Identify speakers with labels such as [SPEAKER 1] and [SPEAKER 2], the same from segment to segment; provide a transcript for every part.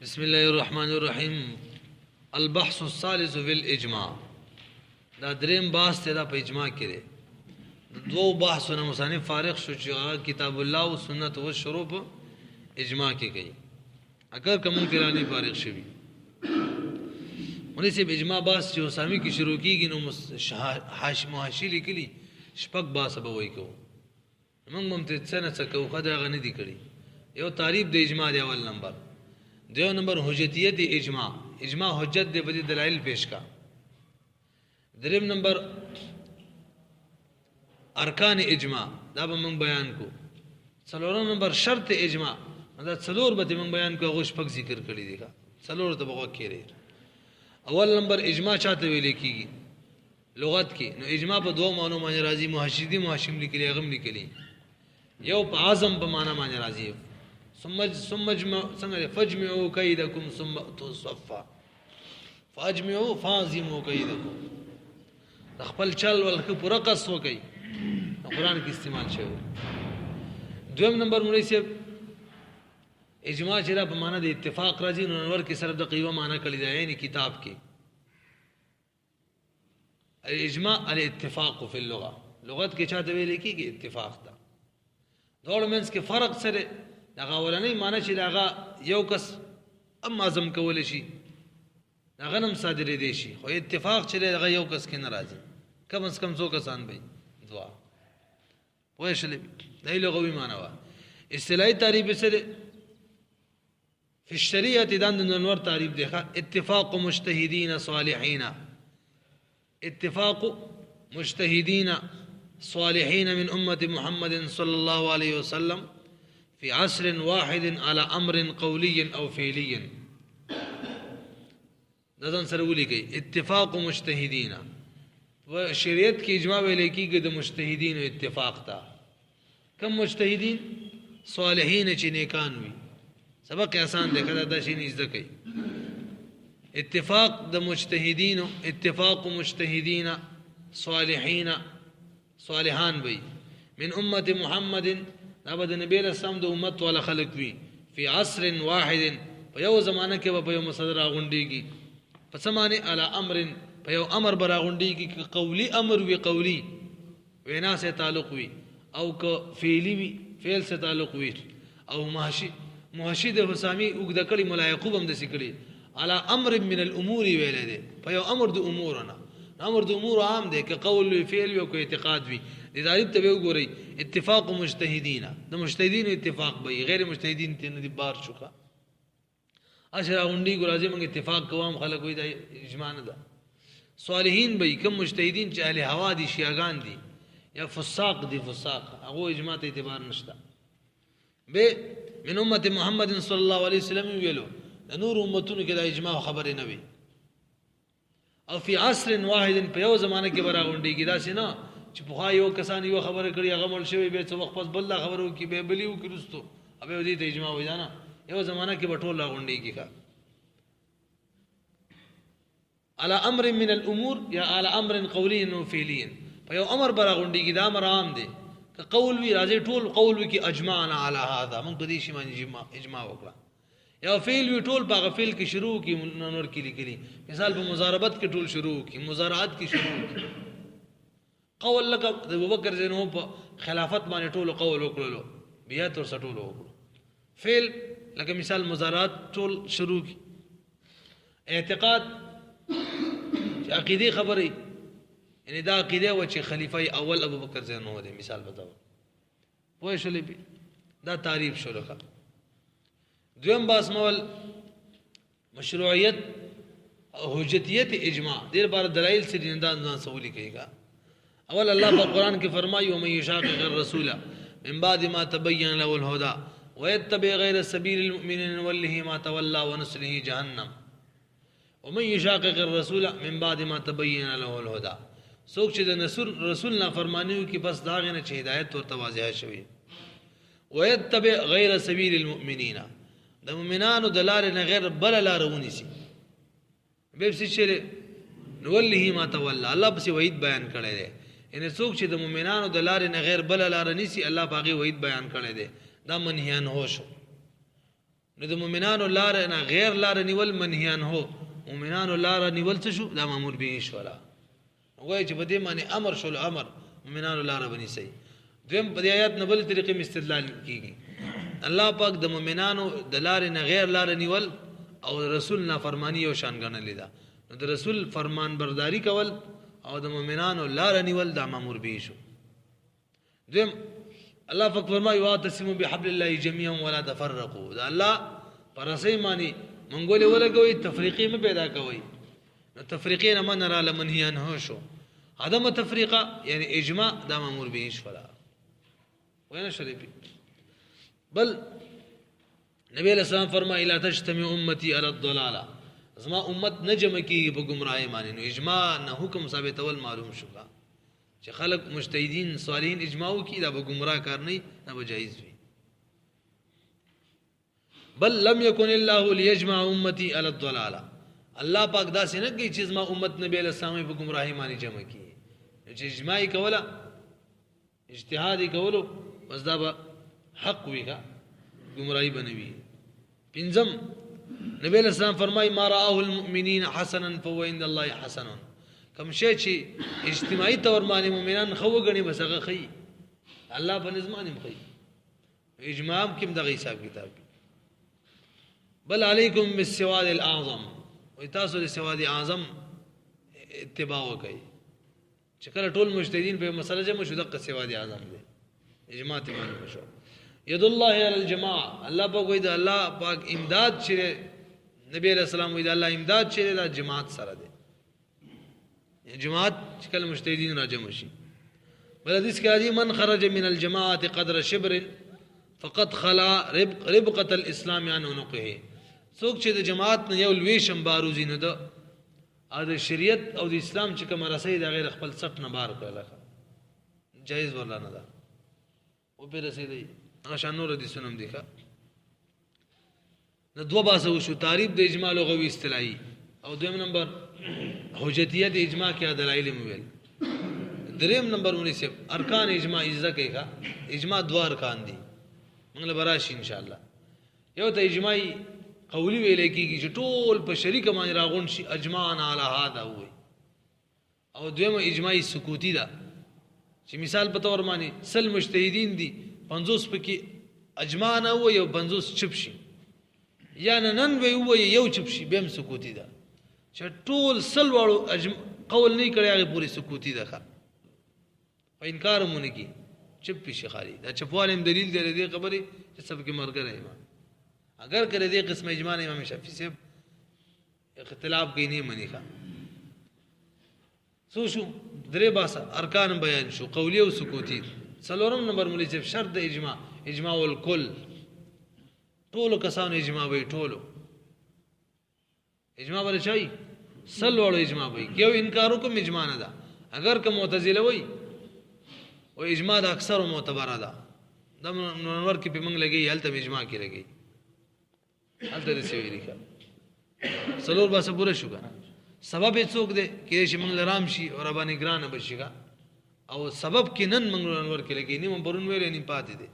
[SPEAKER 1] بسم الله الرحمن الرحیم. البحث الثالث فی الاجماع. دا دریم بحث ته دا په اجماع کې دی. دو بحثونه مصنف فارغ شو چې کتاب الله او سنت او شروع په اجماع کې کوي. اگر کوم کرانی فارغ شوی ونی سه اجماع بحث چې اسامی کې شروع کیږي نو حاشم حاشی لیکلی شپږ بحث به وای کو. موږ ممتد سنه څه کو خدای غنی دی کړی. یو تعریف د اجماع دی اول نمبر. دیو نمبر حجتیت اجماع. اجماع حجت دے بدی دلائل پیش کا. دریم نمبر ارکان اجماع دا به من بیان کو. څلورم نمبر شرط اجماع دا څلور به من بیان کو. غوښ پک ذکر کړی دی کا څلور ته بغو کېری. اول نمبر اجماع چاته ویل کیږي لغت کې. نو اجماع په دوه معنی باندې راځي. محشدی محشم لیکلی غم لیکلی. یو په اعظم په معنی باندې راځي. ثم څنګه فجمعوا کیدکم ثم اتوا صفا. فاجمعوا فازموا کیدکم. خپل چل ولکه پوره قص وکي. قرآن کې استعمال شوی. دویم نمبر مولوی صاحب اجماع چې په معنا د اتفاق راځي نو نور کې صرف د قیوه معنا کړی دی. یعنی کتاب کې الاجماع الاتفاق فی اللغه. لغت کې چاته ویل کېږي اتفاق دا. دوړ منځ کې فرق سره دا اولنۍ معنی چې دا یو کس ام اعظم کول شي دا غنم صادرې دي شي. خو اتفاق چې دا یو کس کې ناراضي کم از کم څو کسان به دعا پوه شلې. دا لغوي معنی وا. اصطلاحي تعریف سره فی الشریعه دند نور تعریف دی. اتفاق مجتهدین صالحین. اتفاق مجتهدین صالحین من امه محمد صلی الله علیه وسلم في عصر واحد على امر قولي او فعلي. دزن سره ولي کوي اتفاق مجتهدین. و شریعت کې اجماع ویل کېږي د مجتهدین اتفاق تا. کم مجتهدین صالحین چې نیکان وي. سبق آسان دی کله دا شی نه زده کوي. اتفاق د مجتهدین اتفاق مجتهدین صالحین صالحان وي من امه محمد. دا به د نبی له سم د امت والا خلق وي. فی عصر واحد په یو زمانه کې به په یو مصدر راغونډيږي. په سمانه علی امر په یو امر برا غونډيږي. ک قولی امر وی قولی وینا سے تعلق وی او ک فعلی وی فعل سے تعلق وی او محشی د حسامی وګد کړي ملایقوب هم د سکړي علی امر من الامور ویل دي. په یو امر د امورنا. امر د امور عام دی ک قول وی فعل وی او اعتقاد وی. د تعریف ته وګورئ اتفاق مجتهدین. د مجتهدین اتفاق به غیر مجتهدین ته نه بار شوخه. اشرا غونډي ګرازي موږ اتفاق کوم خلک وي د اجماع نه ده. صالحین به کوم مجتهدین چې اهل هوا دي شیعاګان دي یا فساق دي فساق هغه اجماع ته اعتبار نشته. به من امه محمد صلی الله علیه وسلم ویلو د نور امتونو کې د اجماع خبره نه وي. او فی عصر واحد په یو زمانه کې برا غونډيږي. دا سينه چې په یو کسان یو خبره کړي هغه مل شوی به څو وخت پس بل خبرو کې به بلیو کې رستو ابه دې ته اجماع وای نه. یو زمانہ کې بټول غونډيږي کا على امر من الامور یا على امر قولی و فعلی. په یو امر برا غونډيږي دا امر عام دی. که قول وی راځي ټول قول وی کې اجماعنا على هذا موږ په دې شی باندې اجماع وکړه. یا فعل وی ټول په غفل کې شروع کی نور کې لیکلي. مثال په مضاربت کې ټول شروع کی مضارعات کې شروع کی. قول لك ابوبکر زینو په خلافت باندې ټول قول وکړلو بیا تر سټول وکړو. فعل لکه مثال مضارات ټول شروع کی. اعتقاد عقیده خبري یعنی دا عقیده و چې خلیفہ اول ابوبکر زینو دی مثال بتاو پوه شولې. دا تعریف شو لکه. دویم باس مول مشروعیت او حجتیت اجماع. دیر بار دلائل سے ځان سہولی کہےگا. اول اللہ پر قرآن کی فرمائی ومن یشاقق الرسول من بعد ما تبین له الهدى ويتبع غیر سبیل المؤمنین نوله ما تولى ونصله جهنم. ومن یشاقق الرسول من بعد ما تبین له الهدى. سوک چې د رسول نافرمانیو کی پس داغه نه چې هدایت ورته واضحه شوی. ويتبع غیر سبیل المؤمنین د مؤمنانو د لارې نه غیر بل لار ونیسي. به څه چره نوله ما تولى. الله بس وحید بیان کړی دی. ان څوک چې د مؤمنانو د لارې نه غیر بل لار نیسی الله باغی وحید بیان کړی دی. دا منهیان هو شو. نو د مؤمنانو لار نه غیر لار نیول منهیان هو مؤمنانو لار نیول څه شو دا مامور به شولا وای چې په دې معنی امر شول امر مؤمنانو لار بنی سي دویم په آیات نه بل طریقې استدلال کیږي الله پاک د مؤمنانو د لار نه غیر لار نیول او رسول نافرمانی او شان ګڼل دا نو د رسول فرمان برداری کول او د مؤمنانو لار نیول دا مامور به شو دویم الله پاک فرمایي واعتصموا بحبل الله جميعا ولا تفرقوا دا الله پرسې معنی منګولې ولګوي تفریقې مې پیدا کوي نو تفریقې نه من را لمنهیان هو شو عدم تفریقه یعنی اجماع دا مامور به شو وینه شریفی بل نبی علیہ السلام فرمایي لا تجتمع امتي على الضلاله زما امت نجم کی په گمراهی معنی نو اجماع نه حکم ثابت ول معلوم شو چې خلق مجتهدین صالحین اجماع کی دا به گمراه کار نه دا به جایز وي بل لم يكن الله ليجمع امتي على الضلاله الله پاک دا څنګه کی چې زما امت نبی علیہ السلام په گمراهی معنی جمع کی چې اجماع کوله اجتهاد کولو بس دا به حق ویګه گمراهی بنوي پنځم نبی علیہ السلام فرمای ما راه المؤمنین حسنا فهو عند الله حسن کوم شی چې اجتماعي تور باندې مؤمنان خو غني بسغه خي الله په نظم خي اجماع کوم دغه حساب کتاب بل علیکم بالسواد الاعظم وتاسو د سواد اعظم اتباع وکي چې کله ټول مجتهدین په مسله جمع شو دغه سواد اعظم دی اجماع ته معلوم شو ید الله علی الجماعه الله پاک وای دا الله پاک امداد چره نبی علیہ السلام وای دا الله امداد چره دا جماعت سره دی جماعت چې کله مجتهدین راجم شي بل حدیث کې راځي من خرج من الجماعه قدر شبر فقد خلا ربقه الاسلام عن عنقه څوک چې د جماعت نه یو لوی شم باروزی نه ده د شریعت او د اسلام چې کوم رسید غیر خپل صف نه بار کړل جایز ولا نه ده او په رسیدي عشان نور دي سنم دي ښه نو دوه باسه شو تعریف د اجماع لغوي اصطلاحي او دویم نمبر حجتیه د اجماع کې دلایل مویل دریم نمبر مناسب ارکان اجماع اجزا کې ښه اجماع دوه ارکان دي موږ براشي ان شاء الله یو ته اجماعي قولی ویل کېږي چې ټول په شریک باندې راغون شي اجماعنا علی هذا وي او دویم اجماعي سکوتی ده چې مثال په تور باندې سل مجتهدین دي 50 پکې اجماع نه وي او 50 چپ شي یا نن وي یو چپ شي بهم سکوتی ده چې ټول سل واړو قول نه کړی هغه پوری سکوتی ده ښه په انکار مونږ کې چپ شي خالي دا چپوالم دلیل دی دې خبره چې سب کې مرګره امام اگر کرے دې قسم اجماع امام شافعی سے اختلاف کې نه منی ښه سو شو درې باسه ارکان بیان شو قولی او سکوتی څلورم نمبر مولوی صاحب شرط د اجماع الکل ټولو کسانو اجماع وي ټولو اجماع بل چای سلوړو اجماع وي کیو انکار کوم اجماع نه ده اگر که معتزله وي او اجماع د اکثر معتبره ده د منور کې په منګ لګي هلته اجماع کې لګي هلته څه ویل کا سلور باسه پوره شو کنه سبب یې څوک دی کې چې موږ لرام شي او ربانه ګرانه بشيګا او سبب کې نن موږ انور کې لګي نیم برون ویلې نه پاتې دي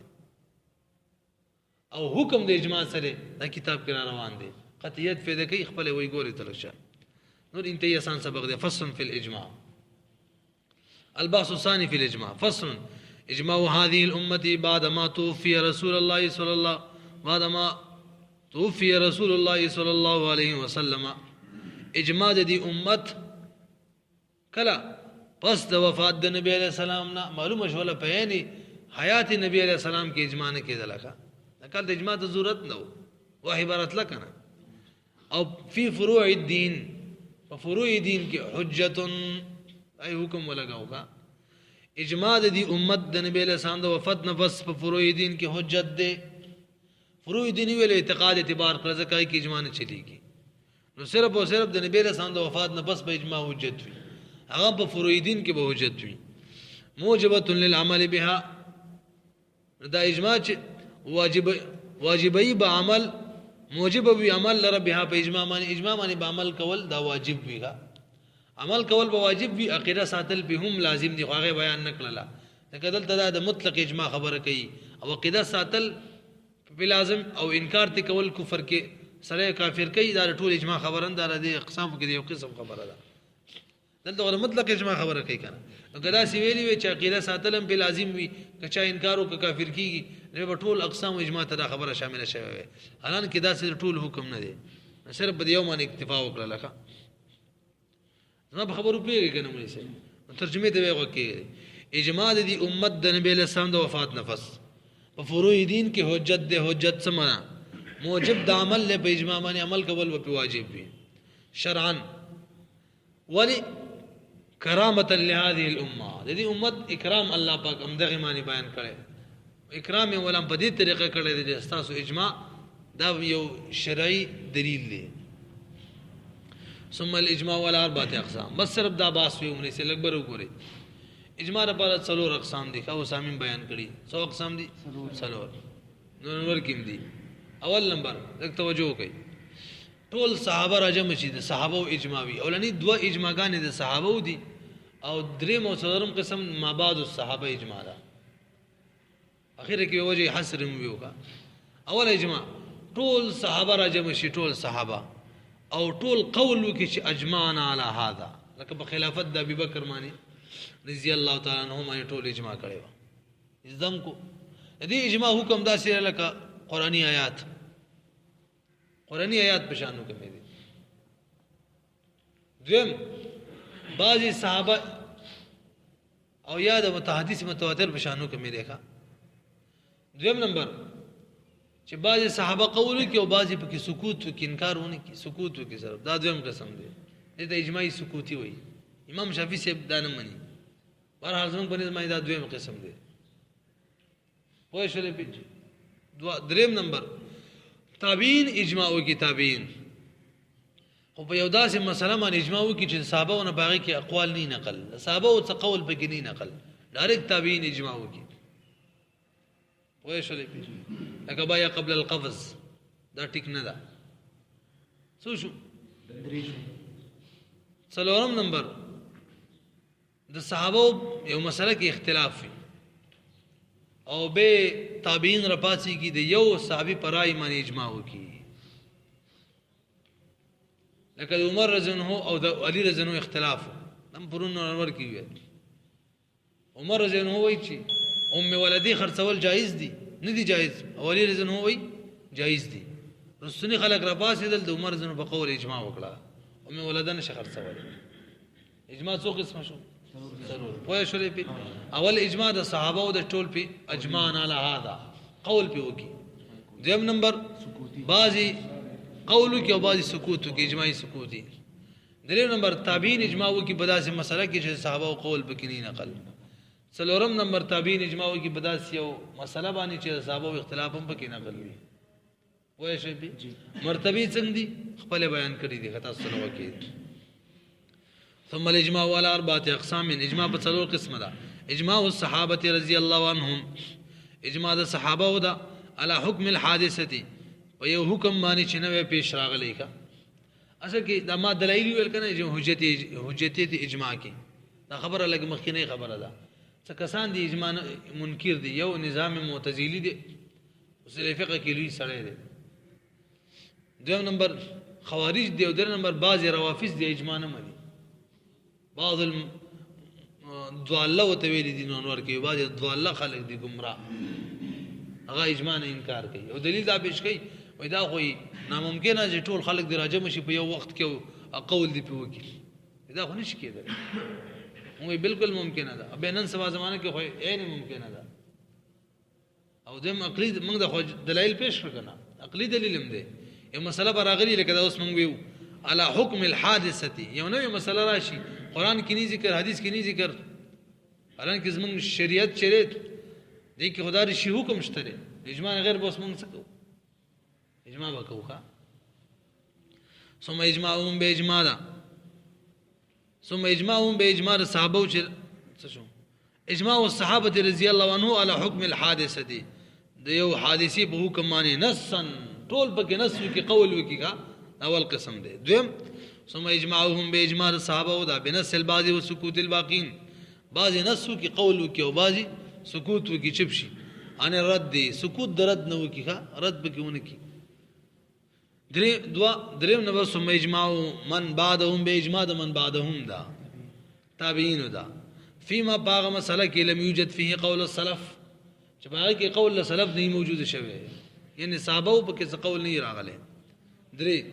[SPEAKER 1] او حکم د اجماع سره دا کتاب کې روان دي قطعیت پیدا کوي خپل وی ګوري تلشه نور انتهي آسان سبق دی فصل في الاجماع البحث الثاني في الاجماع فصل اجماع هذه الامه بعد ما توفي رسول الله صلى الله بعد ما توفي رسول الله صلى الله عليه وسلم اجماع دی امت کلا پس د وفات د نبی علیہ السلام نه معلومه شوله په یعنی حیات نبی علیہ السلام کې اجماع نه کېدل ښه کله د اجماع ته ضرورت نه و عبارت لکنه او فی فروع الدین په فروع دین کې حجت ای حکم ولګاو کا اجماع دی امت د نبی علیہ السلام د وفات نه پس په فروع دین کې حجت ده فروع دین ویل اعتقاد اعتبار پر ځکه کې اجماع نه چلیږي نو صرف او صرف د نبی رسول د وفات نه پس به اجماع حجت وي هغه په فروع دین کې به حجت وي موجبه للعمل بها دا اجماع واجبای به عمل موجب وي عمل لره بها په اجماع باندې به عمل کول دا واجب وي عمل کول به واجب وي عقیده ساتل به هم لازم دي هغه بیان نکړه دا کدل ته د مطلق اجماع خبره کوي او عقیده ساتل بلازم او انکار ته کول کفر کې سره کافر کوي دا ټول اجماع خبره ده د اقسام کې یو قسم خبره ده دلته غره مطلق اجماع خبره کوي کنه نو کدا سی ویلی وی چې عقیده ساتلم په لازم وي کچا انکار او کافر کیږي نو ټول اقسام اجماع ته دا خبره شامل شوی وي حالان کې دا ټول حکم نه دی صرف په یو باندې اکتفا وکړه لکه زما خبرو پیږي کنه مې سي ترجمه دی وکړي اجماع دی امت د نبی له سم د وفات نفس په فروع دین کې حجت ده حجت سمنا موجب د عمل له په اجماع باندې عمل کول او په واجب وي شرعا ولی کرامتا لهذه الامه د دې امت اکرام الله پاک هم دغه معنی بیان کړي اکرام ولهم په دې طریقه کړي د استاسو اجماع دا یو شرعي دلیل دی ثم الاجماع والاربعه اقسام بس صرف دا باس وي عمره سے لګبر وګوري اجماع لپاره څلور اقسام دي او سامین بیان کړي څو اقسام دي څلور نور کوم دي اول نمبر یک توجه کوي ټول صحابه راجم شي د صحابه او اجماعي اولنی دوه اجماعګان دي صحابه دي او دریم او څلورم قسم ما بعد الصحابه اجماع ده اخر کې وجه حصر مو کا اول اجماع ټول صحابه راجم شي ټول صحابه او ټول قول وکي چې اجمعنا على هذا لکه په خلافت د ابي بکر معنی رضی الله تعالی عنہ باندې ټول اجماع کړي و ځم کو دې اجماع حکم دا سره لکه قرآنی آیات په شانو کې دي دویم بعضی صحابه او یاد متحدث متواتر په شانو کې مې دیکھا دویم نمبر چې بعضی صحابه قول کوي او بعضی په کې سکوت کوي انکار ونه کوي سکوت کوي صرف دا دویم قسم دی د اجماعي سکوتی وایي امام شافعي صاحب دا نه مني بهرحال زموږ په نظر دا دویم قسم دی پوه شولې پیږي دریم نمبر تابعین اجماع وکي تابعین خو په یو داسې مسله باندې اجماع وکي چې صحابهونه باغی کې اقوال نه نقل صحابه او څه قول پکې نه نقل ډایرکټ تابعین اجماع وکي پوه شولې پیږي لکه بایا قبل القفز دا ټیک نه ده څه شو څلورم نمبر د صحابه یو مسله کې اختلاف وي او به تابعین رپاسی کی د یو صحابي پرای باندې اجماع وکي لکه عمر رضی الله او د علي رضی الله اختلاف هم پرون نور کی وي عمر رضی الله وایي چې ولدی خرڅول جایز دي نه دي جایز او علي رضی الله وایي جایز دي رسونی خلق رپاسی د عمر رضی الله په قول اجماع وکړه ولدن خرڅول اجماع څو قسم شو ضرور پوه شولې په اول اجماع د صحابه او د ټول په اجماع علی هذا قول په وکي دویم نمبر بعضی قول کې او بعضی سکوت کې اجماعي سکوتي دریم نمبر تابعین اجماع وکي بداسه مسله کې چې صحابه او قول په کې نه نقل څلورم نمبر تابعین اجماع وکي بداسه یو مسله باندې چې صحابه او اختلاف هم په کې نقل وي پوه شئ مرتبه څنګه دي خپل بیان کړی دي خطا سره وکي ثم الاجماع على اربعه اقسام اجماع په څلور قسمه ده اجماع الصحابه رضی الله عنهم اجماع د صحابه او ده على حکم الحادثه په یو حکم باندې چې نوې پیش راغلی کا اصل کې دا ما دلایل ویل کنه چې حجت اجماع کې دا خبره لګ مخکینه خبره ده څه کسان دي اجماع منکر دي یو نظام معتزلی دي اصول فقه کې لوی سره دي دویم نمبر خوارج دي او دریم نمبر بعض روافض دي اجماع نه مني بعض الضاله وتویل دي نور کې بعض الضاله خلق دي گمراه هغه اجماع نه انکار کوي او دلیل دا پیش کوي وای دا خو ناممکن نه چې ټول خلق دی راجم شي په یو وخت کې قول دی په وکیل دا خو نشي کېدای موږ بالکل ممکن ده به نن سبا زمانه کې خو عین ممکن ده او دم عقلی موږ د دلایل پیش کړه عقلی دلیل هم دی یو مسله براغلی لکه دا اوس موږ ویو على حکم الحادثه یو نوې مسله راشي قران کې نه ذکر حدیث کې نه ذکر الان کې زموږ شریعت چره دې کې خدای شي حکم شته اجماع غیر بوس موږ څه کوو اجماع وکړو ښا ثم اجماعهم باجماع ده ثم اجماعهم باجماع الصحابه څه شو اجماع الصحابه رضی الله عنه على حکم الحادثه دي د یو حادثه په حکم باندې نصا ټول پکې نص کې قول وکي کا اول قسم دی دویم ثم اجماعهم باجماع الصحابه ودا بنص البعض وسكوت الباقين بعض نص کی قول کی او بعض سکوت کی چپ شي ان الرد سکوت درد نه وکي ښه رد بکونه کی دریم نمبر ثم اجماع من بعدهم باجماع من بعدهم دا تابعین دا فيما باغ مسألہ کې لم يوجد فيه قول السلف چې باغ کې قول السلف نه موجود شوی یعنی صحابه په کې قول نه راغله درې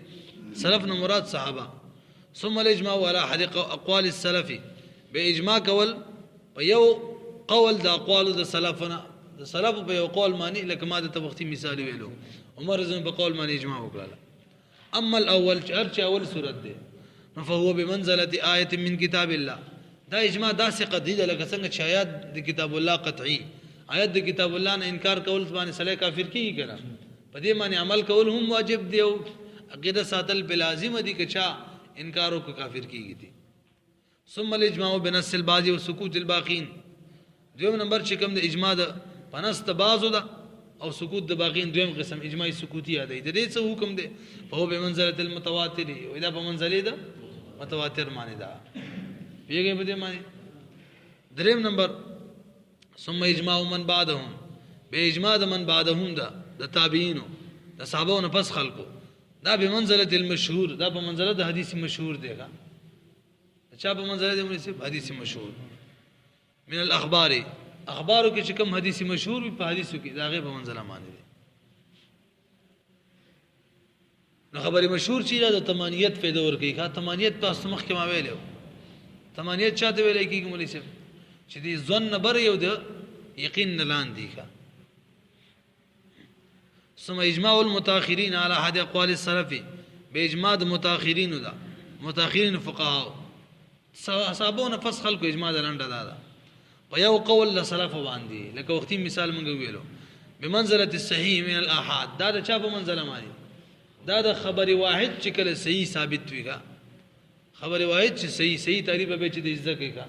[SPEAKER 1] سلف نه مراد صحابه ثم الاجماع على احد اقوال السلف باجماع قول په یو قول د اقوال د سلفنا د سلف په یو قول معنی لکه ما د وختي مثال ویلو عمر رضی په قول معنی اجماع وکړه اما الاول چې اول صورت ده فهو بمنزله آیه من کتاب الله دا اجماع داسې قطعي ده لکه څنګه چې آیات د کتاب الله قطعي آیات د کتاب الله نه انکار کول باندې سړی کافر کیږي کنه په دې باندې عمل کول هم واجب دی او عقیده ساتل بلازم دي که چا انکار او کافر کیږي دي ثم الاجماع بنص البعض وسكوت الباقين دویم نمبر چې کوم د اجماع د پنست بعضو ده او سکوت د باقین دویم قسم اجماع سکوتی دی د دې څه حکم دی فهو بمنزله المتواتر او دا په منزله ده متواتر معنی ده پیږي په دې معنی دریم نمبر ثم اجماع من بعدهم به اجماع د من بعدهم ده د تابعین د صحابو نه پس خلقو دا به منزله المشهور دا په منزله د حدیث مشهور دی ښا چا په منزله د حدیث مشهور من الاخبار اخبارو کې چې کوم حدیث مشهور وي په حدیثو کې دا غي په منزله معنی دي نو خبره مشهور چې د تمانیت په دور کې ښا تمانیت تاسو مخ کې ما ویلو تمانیت چاته ویل کېږي مولوی صاحب چې دې ظن بر یو د یقین نلان دی ښا ثم اجماع المتاخرين على احد اقوال السلف باجماع المتاخرين ده متاخرين فقهاء صحابو نه فس خلق اجماع دلنده ده په یو قول له سلف باندې لکه وختي مثال مونږ ویلو بمنزله الصحيح من الاحاد دا د چا په منزله مانی دا د خبر واحد چې کله صحیح ثابت ویګا خبر واحد چې صحیح تعریف به چې د عزت کې کا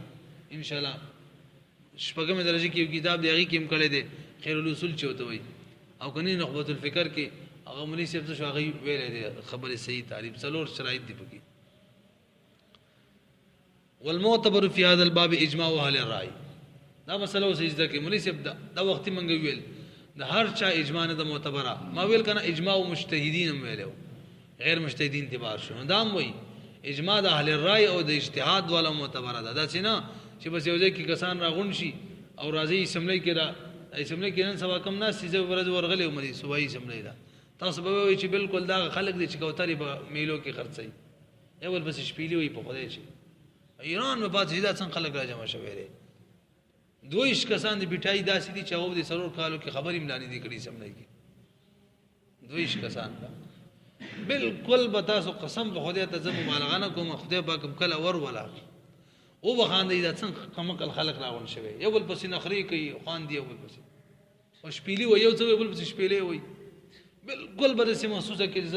[SPEAKER 1] ان شاء الله شپږمه درجه کې یو کتاب دی هغه کې هم کړی دی خیر الاصول چوته وي او کني نخبه الفکر کې هغه مولوی صاحب څه هغه ویل دی خبر صحیح تعریف څلور شرایط دی پکې والمعتبر في هذا الباب اجماع اهل الراي دا مسله اوس اجازه کې مولوی صاحب دا وخت منګ ویل د هر چا اجماع نه د معتبره ما ویل کنه اجماع مجتهدین هم ویلو غیر مجتهدین اعتبار شو دا هم وی اجماع د اهل الراي او د اجتهاد والا معتبره ده دا چې نه چې بس یو ځای کې کسان راغون شي او راځي سملې کې را سملې کې نن سبا کم ناس چې ورځ ورغلې ومري صبحي سملې ده تاسو به وی چې بالکل دا خلک دي چې کوتري په میلو کې خرڅي اول بس شپېلې وي په خدای شي ایران په پاتې دا څنګه خلک را جمع شوي دویش کسان د بیٹای داسې دي چې هغه د سرور کالو کې خبرې ملاني دي کړي سملای کې دویش کسان بالکل بتا سو قسم به خدای ته زم مالغانه کوم خدای پاک کله ور ولا او بخاندې دا څنګه کمکل خلق راغون شوی یو بل پسې نخري کوي خوان دی یو بل پسې او شپېلې و یو څه بل پسې شپېلې وي بالکل به سم محسوسه کې ز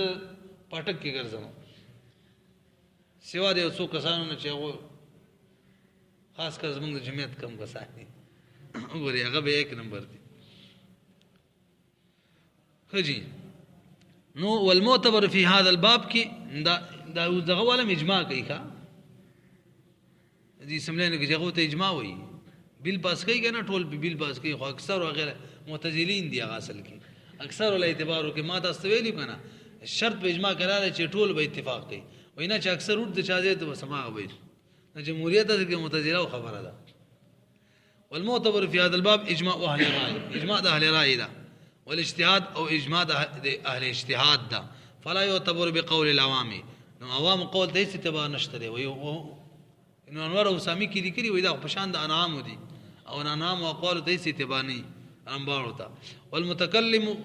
[SPEAKER 1] پټک کې ګرځم سیوا دې څو کسانو نه چې هغه خاص کر زمونږ د جمعیت کم کسان دي وګورئ هغه به 1 نمبر دي خجی نو والمعتبر في هذا الباب کې دا دغه ولم اجماع کوي ښا دې سملانه کې هغه ته اجماع وایي بیل پاس کوي کنه ټول بیل پاس کوي خو اکثر وغیرہ معتزلین دي هغه اصل کې اکثر ول اعتبار کې ما تاسو ویلی کنه شرط په اجماع کراله چې ټول به اتفاق کوي وینا چې اکثر ورته چا دې ته سماع وي جمهوریت کې معتزله خبره ده والمعتبر في هذا الباب اجماع اهل الراي اجماع اهل الراي ده والاجتهاد او اجماع اهل اجتهاد ده فلا يعتبر بقول العوام نو عوام قول دې اعتبار نشته دی وي انو انوار او سامي کې دي کړي وي دا په شان د انعام دي او انعام او اقوال دې اعتبار نه انبار وتا والمتكلم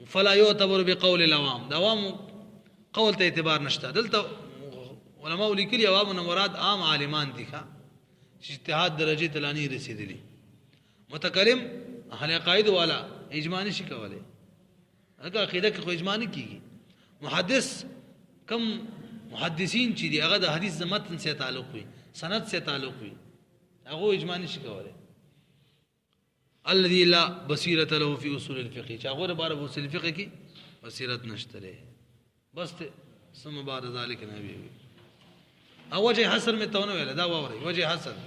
[SPEAKER 1] فلا يعتبر بقول العوام ده عوام قول ته اعتبار نشته دلته علماء لیکلي عوام نه مراد عام عالمان دي ښا اجتهاد درجه تلانی رسیدلی متکلم اهل عقاید والا اجماع نشي کوله هغه عقیده کې خو اجماع نه کیږي محدث کم محدثین چې دی هغه د حدیث متن سره تعلق وي سند سره تعلق وي هغه اجماع نشي کوله الذي لا بصيره له في اصول الفقه چې هغه لپاره په اصول الفقه کې بصیرت نشته بس ثم بعد ذلك نبی او وجه حسن میں تونه ویل دا ووري وجه حسن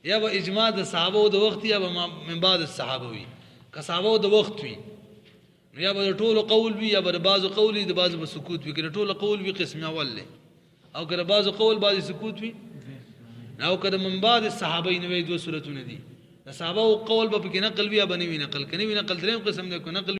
[SPEAKER 1] یا به اجماع د صحابه د وخت یا به من بعد الصحابه وي کسابو د وخت وي نو یا به ټولو قول وي یا به بعضو قول وي د بعضو به سکوت وي که ټولو قول وي قسم اول دی او که بعضو قول بعضې سکوت وي او که د من بعد صحابه نوې دوه صورتونه دي د صحابه قول به پکې نقل وي یا به نه وي نقل که نه وي نقل درېیم قسم دی که نقل